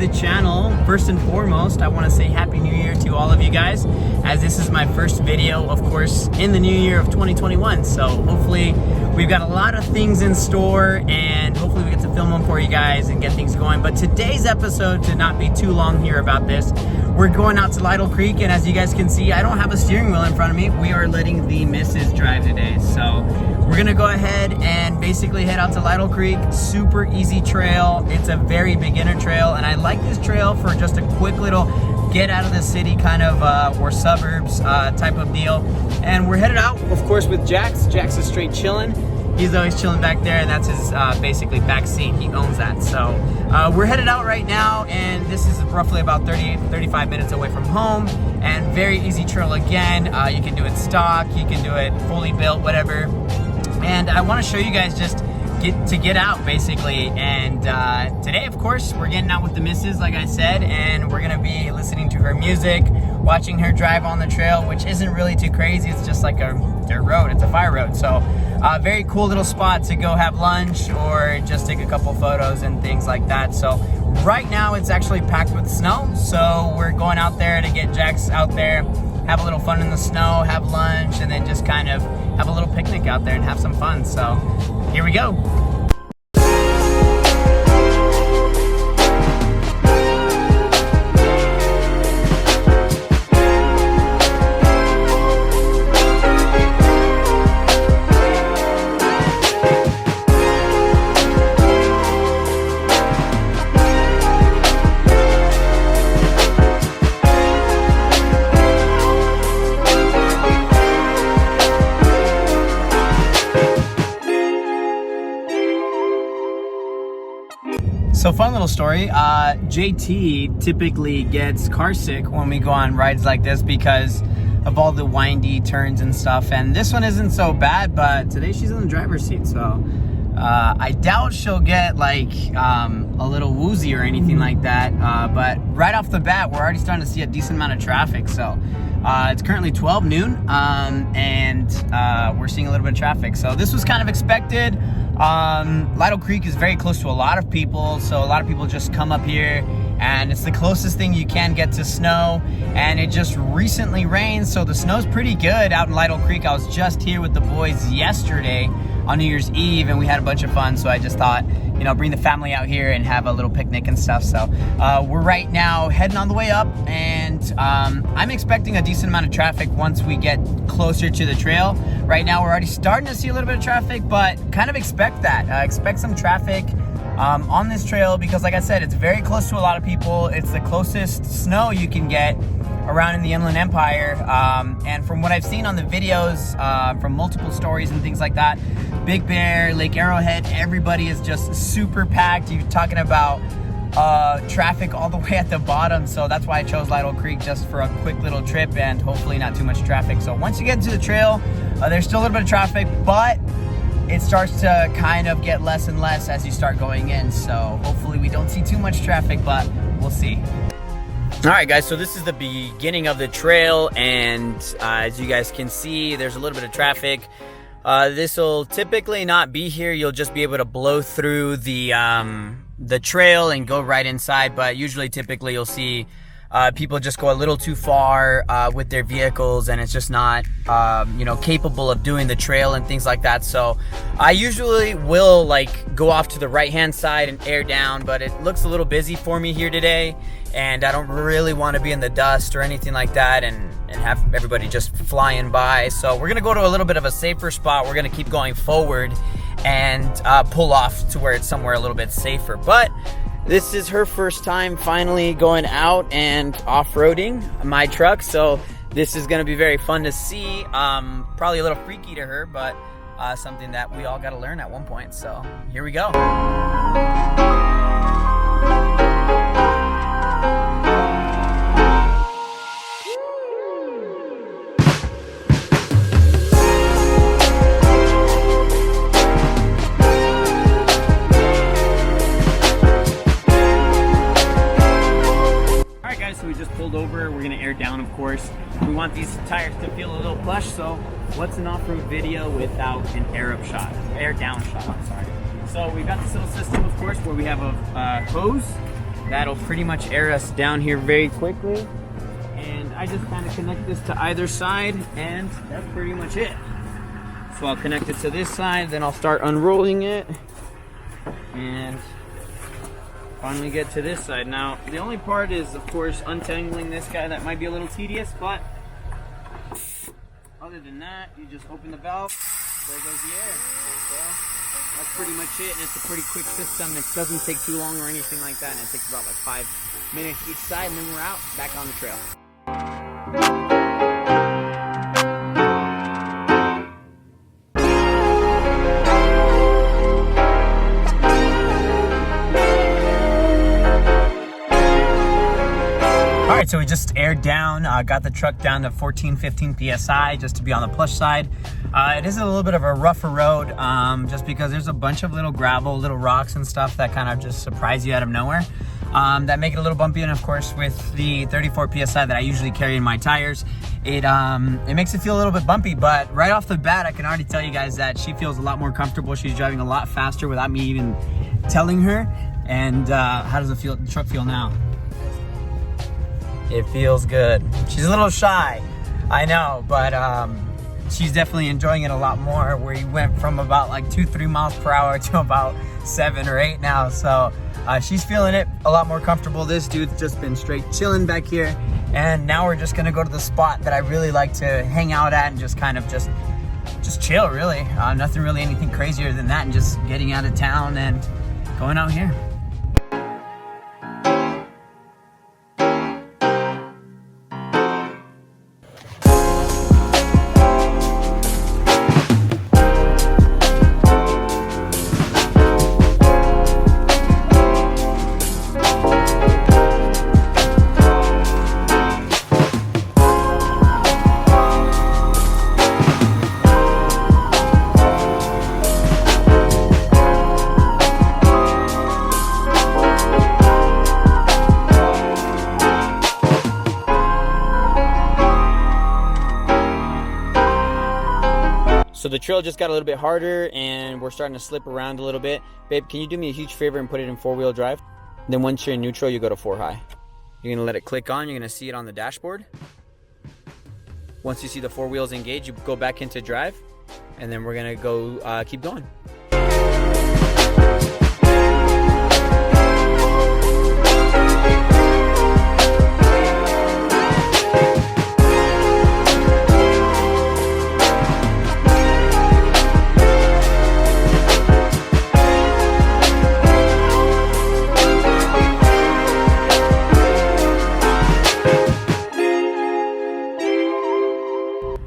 the channel. First and foremost, I want to say Happy New Year to all of you guys, as this is my first video, of course, in the new year of 2021. So hopefully we've got a lot of things in store, and hopefully we get to film them for you guys and get things going. But today's episode, to not be too long here about this, we're going out to Lytle Creek, and as you guys can see, I don't have a steering wheel in front of me. We are letting the missus drive today. So we're gonna go ahead and basically head out to Lytle Creek. Super easy trail. It's a very beginner trail, and I like this trail for just a quick little get out of the city kind of or suburbs type of deal. And we're headed out, of course, with Jax. Jax is straight chilling. He's always chilling back there, and that's his basically back seat. He owns that. So we're headed out right now, and this is roughly about 35 minutes away from home, and very easy trail again. You can do it stock, you can do it fully built, whatever. And I want to show you guys just get out basically. And today, of course, we're getting out with the missus, like I said, and we're gonna be listening to her music, watching her drive on the trail, which isn't really too crazy. It's just like a dirt road. It's a fire road. So very cool little spot to go have lunch or just take a couple photos and things like that. So right now it's actually packed with snow, so we're going out there to get Jax out there, have a little fun in the snow, have lunch, and then just kind of have a little picnic out there and have some fun. So here we go. So fun little story, JT typically gets car sick when we go on rides like this because of all the windy turns and stuff, and this one isn't so bad, but today she's in the driver's seat, so I doubt she'll get like a little woozy or anything like that, but right off the bat we're already starting to see a decent amount of traffic. So it's currently 12 noon, and we're seeing a little bit of traffic, so this was kind of expected. Lytle Creek is very close to a lot of people, so a lot of people just come up here, and it's the closest thing you can get to snow, and it just recently rained, so the snow's pretty good out in Lytle Creek. I was just here with the boys yesterday on New Year's Eve, and we had a bunch of fun, so I just thought, you know, bring the family out here and have a little picnic and stuff. So we're right now heading on the way up, and I'm expecting a decent amount of traffic once we get closer to the trail. Right now we're already starting to see a little bit of traffic, but kind of expect that. Expect some traffic on this trail because, like I said, it's very close to a lot of people. It's the closest snow you can get around in the Inland Empire, and from what I've seen on the videos, from multiple stories and things like that, Big Bear, Lake Arrowhead, everybody is just super packed. You're talking about traffic all the way at the bottom, so that's why I chose Lytle Creek, just for a quick little trip and hopefully not too much traffic. So once you get into the trail, there's still a little bit of traffic, but it starts to kind of get less and less as you start going in, so hopefully we don't see too much traffic, but we'll see. All right, guys, so this is the beginning of the trail, and as you guys can see, there's a little bit of traffic. This will typically not be here. You'll just be able to blow through the trail and go right inside, but usually, typically, you'll see people just go a little too far with their vehicles, and it's just not, you know, capable of doing the trail and things like that. So I usually will like go off to the right-hand side and air down, but it looks a little busy for me here today, and I don't really want to be in the dust or anything like that and have everybody just flying by. So we're gonna go to a little bit of a safer spot. We're gonna keep going forward and pull off to where it's somewhere a little bit safer. But this is her first time finally going out and off-roading my truck, so this is gonna be very fun to see. Probably a little freaky to her, but something that we all gotta learn at one point. So here we go. So we just pulled over. We're gonna air down, of course. We want these tires to feel a little plush, so what's an off-road video without an air up shot? Air down shot, I'm sorry. So we've got this little system, of course, where we have a hose that'll pretty much air us down here very quickly. And I just kind of connect this to either side, and that's pretty much it. So I'll connect it to this side, then I'll start unrolling it and finally get to this side. Now, the only part is, of course, untangling this guy. That might be a little tedious, but other than that, you just open the valve, there goes the air. So that's pretty much it, and it's a pretty quick system. It doesn't take too long or anything like that, and it takes about like 5 minutes each side, and then we're out, back on the trail. Alright, so we just aired down, got the truck down to 14-15 PSI just to be on the plush side. It is a little bit of a rougher road, just because there's a bunch of little gravel, little rocks and stuff that kind of just surprise you out of nowhere. That make it a little bumpy, and of course with the 34 PSI that I usually carry in my tires, it makes it feel a little bit bumpy, but right off the bat I can already tell you guys that she feels a lot more comfortable. She's driving a lot faster without me even telling her. And how does the truck feel now? It feels good. She's a little shy, I know, but she's definitely enjoying it a lot more. We went from about like 2-3 miles per hour to about 7 or 8 now, so she's feeling it a lot more comfortable. This dude's just been straight chilling back here, and now we're just gonna go to the spot that I really like to hang out at and just kind of just chill, really. Nothing really anything crazier than that, and just getting out of town and going out here. So the trail just got a little bit harder and we're starting to slip around a little bit. Babe, can you do me a huge favor and put it in 4-wheel drive? Then once you're in neutral, you go to 4 high. You're gonna let it click on, you're gonna see it on the dashboard. Once you see the 4 wheels engaged, you go back into drive, and then we're gonna go keep going.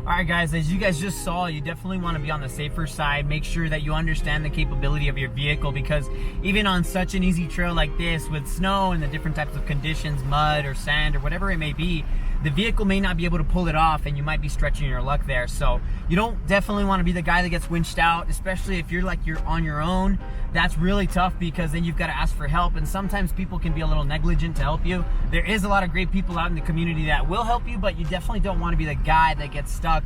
Alright guys, as you guys just saw, you definitely want to be on the safer side. Make sure that you understand the capability of your vehicle, because even on such an easy trail like this with snow and the different types of conditions, mud or sand or whatever it may be, the vehicle may not be able to pull it off and you might be stretching your luck there. So you don't definitely want to be the guy that gets winched out, especially if you're on your own. That's really tough, because then you've got to ask for help, and sometimes people can be a little negligent to help you. There is a lot of great people out in the community that will help you, but you definitely don't want to be the guy that gets stuck,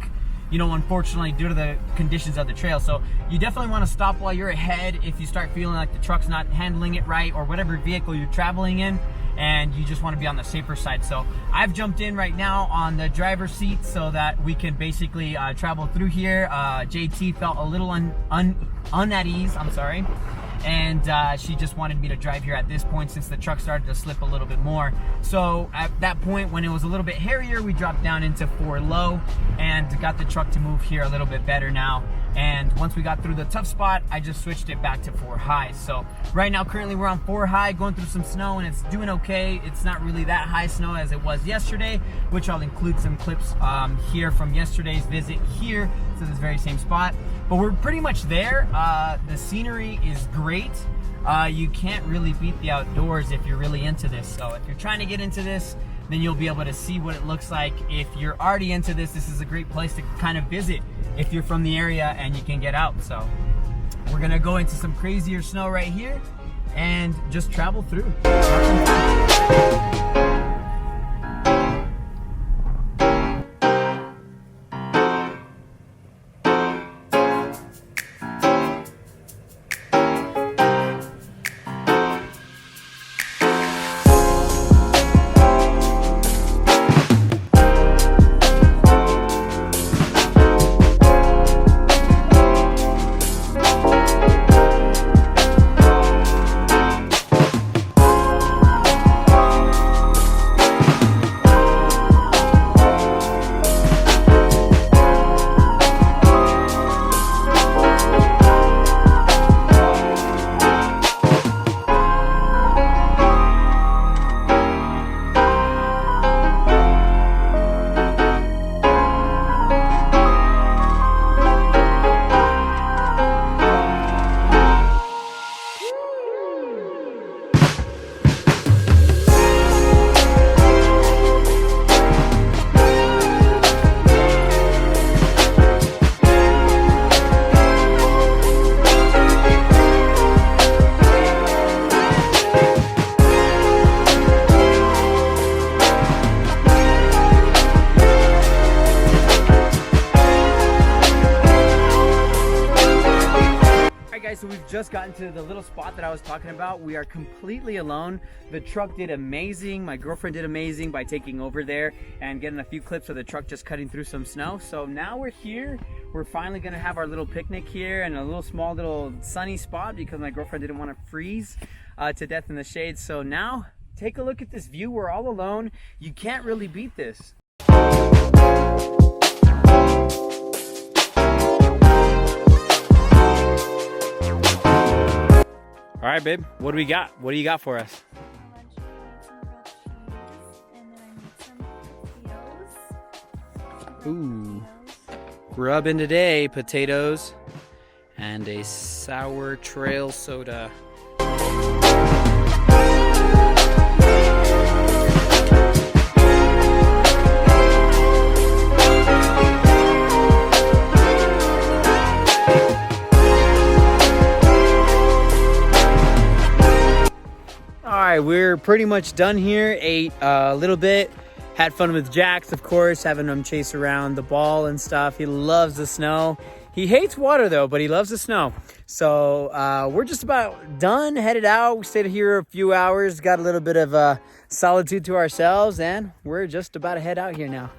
you know, unfortunately, due to the conditions of the trail. So you definitely want to stop while you're ahead if you start feeling like the truck's not handling it right, or whatever vehicle you're traveling in, and you just want to be on the safer side. So I've jumped in right now on the driver's seat so that we can basically travel through here. JT felt a little at ease, I'm sorry. And she just wanted me to drive here at this point since the truck started to slip a little bit more. So at that point, when it was a little bit hairier, we dropped down into 4 low and got the truck to move here a little bit better now. And once we got through the tough spot, I just switched it back to 4 high. So right now, currently we're on 4 high, going through some snow, and it's doing okay. It's not really that high snow as it was yesterday, which I'll include some clips here from yesterday's visit here to this very same spot. But we're pretty much there. The scenery is great. You can't really beat the outdoors if you're really into this. So if you're trying to get into this, then you'll be able to see what it looks like. If you're already into this, this is a great place to kind of visit if you're from the area and you can get out. So we're gonna go into some crazier snow right here and just travel through. just gotten to the little spot that I was talking about. We are completely alone. The truck did amazing. My girlfriend did amazing by taking over there and getting a few clips of the truck just cutting through some snow. So now we're here. We're finally gonna have our little picnic here and a little small little sunny spot because my girlfriend didn't want to freeze to death in the shade. So now take a look at this view. We're all alone. You can't really beat this. All right, babe, what do we got? What do you got for us? Ooh, rubbing today, potatoes and a sour trail soda. Alright, we're pretty much done here. Ate a little bit, had fun with Jax, of course, having him chase around the ball and stuff. He loves the snow. He hates water though, but he loves the snow. So we're just about done, headed out. We stayed here a few hours, got a little bit of solitude to ourselves, and we're just about to head out here now.